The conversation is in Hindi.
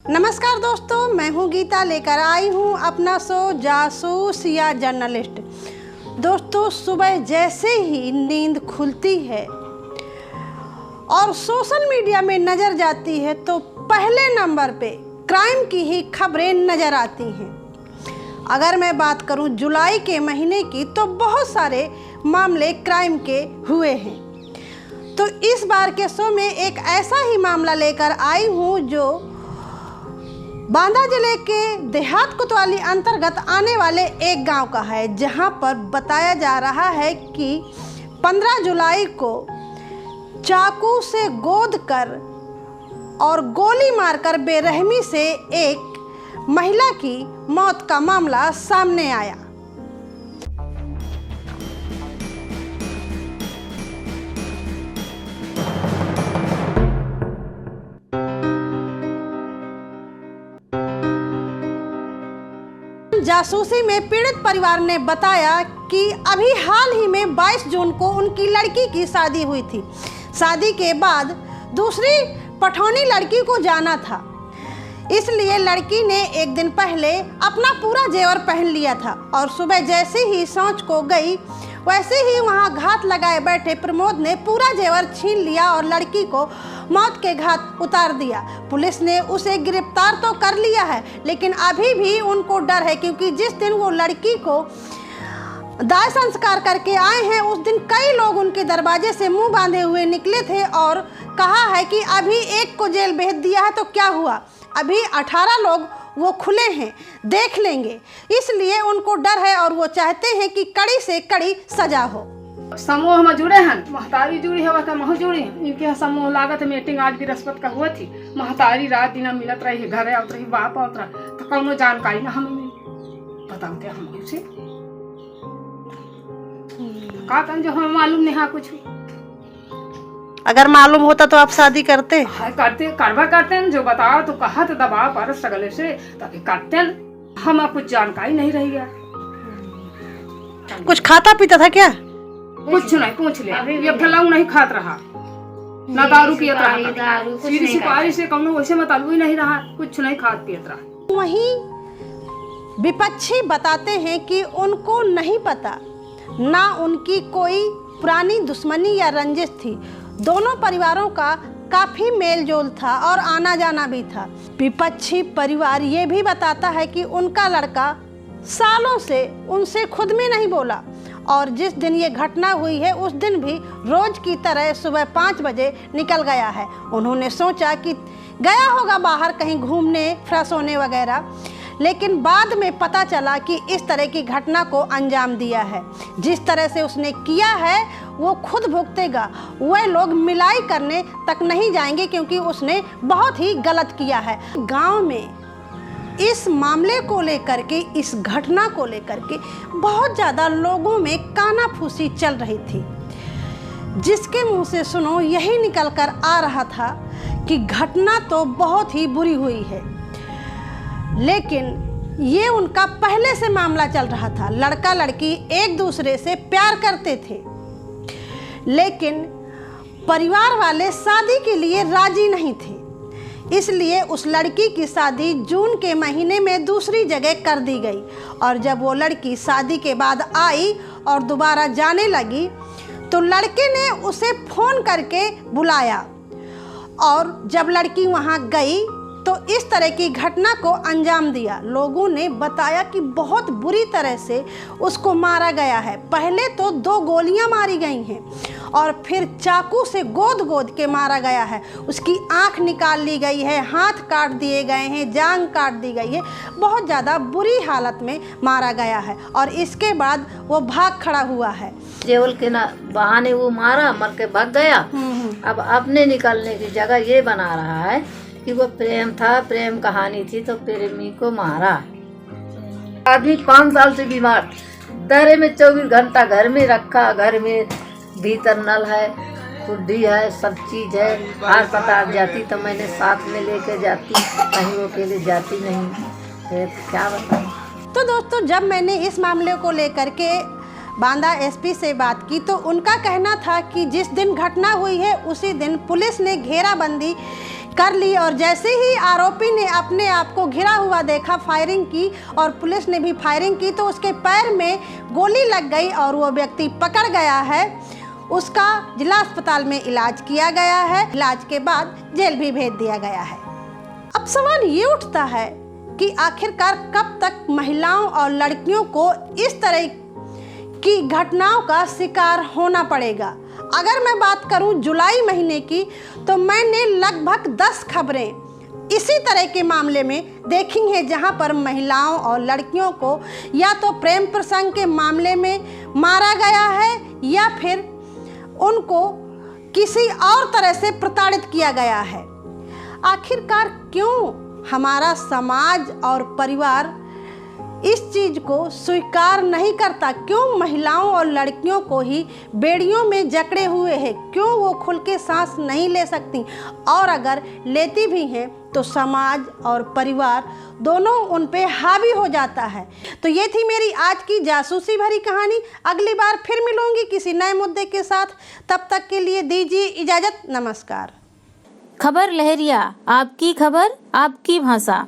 नमस्कार दोस्तों, मैं हूं गीता, लेकर आई हूं अपना शो जासूस या जर्नलिस्ट। दोस्तों, सुबह जैसे ही नींद खुलती है और सोशल मीडिया में नज़र जाती है तो पहले नंबर पे क्राइम की ही खबरें नज़र आती हैं। अगर मैं बात करूं जुलाई के महीने की तो बहुत सारे मामले क्राइम के हुए हैं। तो इस बार के शो में एक ऐसा ही मामला लेकर आई हूं जो बांदा जिले के देहात कोतवाली अंतर्गत आने वाले एक गांव का है, जहां पर बताया जा रहा है कि 15 जुलाई को चाकू से गोदकर और गोली मारकर बेरहमी से एक महिला की मौत का मामला सामने आया। जासूसी में पीड़ित परिवार ने बताया कि अभी हाल ही में 22 जून को उनकी लड़की की शादी हुई थी। शादी के बाद दूसरी पठौनी लड़की को जाना था, इसलिए लड़की ने एक दिन पहले अपना पूरा जेवर पहन लिया था और सुबह जैसे ही सांझ को गई वैसे ही वहां घात लगाए बैठे प्रमोद ने पूरा जेवर छीन लिया और लड़की को मौत के घाट उतार दिया। पुलिस ने उसे गिरफ्तार तो कर लिया है, लेकिन अभी भी उनको डर है, क्योंकि जिस दिन वो लड़की को दाह संस्कार करके आए हैं उस दिन कई लोग उनके दरवाजे से मुंह बांधे हुए निकले थे और कहा है कि अभी एक को जेल भेज दिया है तो क्या हुआ, अभी 18 लोग वो खुले हैं, देख लेंगे। इसलिए उनको डर है और वो चाहते हैं कि कड़ी से कड़ी सजा हो। समूह में जुड़े हैं, महतारी जुड़ी है, वह महू जुड़ी है। इनके समूह लागत मीटिंग आज बृहस्पति का हुआ थी। महतारी रात दिन मिलत रही, घर आवत रही, बाप आवत रहा, तो कौनो जानकारी ना हमें बताते हम उसे का कन जो हमें मालूम नहीं। हाँ, कुछ अगर मालूम होता तो आप शादी करते? हाँ, करते हैं, जो बताओ तो कहा तो दबाव पर सगले से ताकि करते हैं। हमें कुछ जानकारी नहीं रही है। कुछ खाता पीता था क्या? कुछ नहीं, पूछ ले, ये फलाऊ नहीं खात रहा, ना दारू पियत रहा, सीधी सुपारी से कौनो वैसे मतलब ही नहीं रहा, कुछ नहीं खात पियत रहा। वहीं विपक्षी बताते हैं कि उनको नहीं पता, ना उनकी कोई पुरानी दुश्मनी या रंजिश थी। दोनों परिवारों का काफी मेल जोल था और आना जाना भी था। विपक्षी परिवार ये भी बताता है कि उनका लड़का सालों से उनसे खुद में नहीं बोला और जिस दिन ये घटना हुई है उस दिन भी रोज की तरह सुबह 5 बजे निकल गया है। उन्होंने सोचा कि गया होगा बाहर कहीं घूमने, फ्रेश होने वगैरह, लेकिन बाद में पता चला कि इस तरह की घटना को अंजाम दिया है। जिस तरह से उसने किया है वो खुद भुगतेगा। वह लोग मिलाई करने तक नहीं जाएंगे क्योंकि उसने बहुत ही गलत किया है। गांव में इस मामले को लेकर के, इस घटना को लेकर के बहुत ज़्यादा लोगों में कानाफूसी चल रही थी, जिसके मुंह से सुनो यही निकल कर आ रहा था कि घटना तो बहुत ही बुरी हुई है, लेकिन ये उनका पहले से मामला चल रहा था। लड़का लड़की एक दूसरे से प्यार करते थे, लेकिन परिवार वाले शादी के लिए राजी नहीं थे, इसलिए उस लड़की की शादी जून के महीने में दूसरी जगह कर दी गई। और जब वो लड़की शादी के बाद आई और दोबारा जाने लगी तो लड़के ने उसे फ़ोन करके बुलाया और जब लड़की वहाँ गई तो इस तरह की घटना को अंजाम दिया। लोगों ने बताया कि बहुत बुरी तरह से उसको मारा गया है। पहले तो 2 गोलियां मारी गई हैं और फिर चाकू से गोद के मारा गया है। उसकी आंख निकाल ली गई है, हाथ काट दिए गए हैं, जांघ काट दी गई है। बहुत ज़्यादा बुरी हालत में मारा गया है और इसके बाद वो भाग खड़ा हुआ है। जेवल के ना बहाने वो मारा, मर के भाग गया। अब अपने निकलने की जगह ये बना रहा है कि वो प्रेम था, प्रेम कहानी थी तो प्रेमी को मारा। आदमी 5 साल से बीमार, दरे में 24 घंटा घर में रखा, घर में भीतर नल है, कुड्डी है, सब चीज है। अस्पताल जाती तो मैंने साथ में लेके जाती, कहीं वो अकेले जाती नहीं, फिर क्या बताऊं। तो दोस्तों, जब मैंने इस मामले को लेकर के बांदा एसपी से बात की तो उनका कहना था कि जिस दिन घटना हुई है उसी दिन पुलिस ने घेराबंदी कर ली और जैसे ही आरोपी ने अपने आप को घिरा हुआ देखा, फायरिंग की और पुलिस ने भी फायरिंग की तो उसके पैर में गोली लग गई और वो व्यक्ति पकड़ गया है। उसका जिला अस्पताल में इलाज किया गया है। इलाज के बाद जेल भी भेज दिया गया है। अब सवाल ये उठता है कि आखिरकार कब तक महिलाओं और लड़कियों को इस तरह की घटनाओं का शिकार होना पड़ेगा। अगर मैं बात करूं जुलाई महीने की तो मैंने लगभग 10 खबरें इसी तरह के मामले में देखी हैं जहां पर महिलाओं और लड़कियों को या तो प्रेम प्रसंग के मामले में मारा गया है या फिर उनको किसी और तरह से प्रताड़ित किया गया है। आखिरकार क्यों हमारा समाज और परिवार इस चीज़ को स्वीकार नहीं करता? क्यों महिलाओं और लड़कियों को ही बेड़ियों में जकड़े हुए हैं? क्यों वो खुल के सांस नहीं ले सकती? और अगर लेती भी हैं तो समाज और परिवार दोनों उन पे हावी हो जाता है। तो ये थी मेरी आज की जासूसी भरी कहानी। अगली बार फिर मिलूंगी किसी नए मुद्दे के साथ। तब तक के लिए दीजिए इजाज़त। नमस्कार। खबर लहरिया, आपकी खबर आपकी भाषा।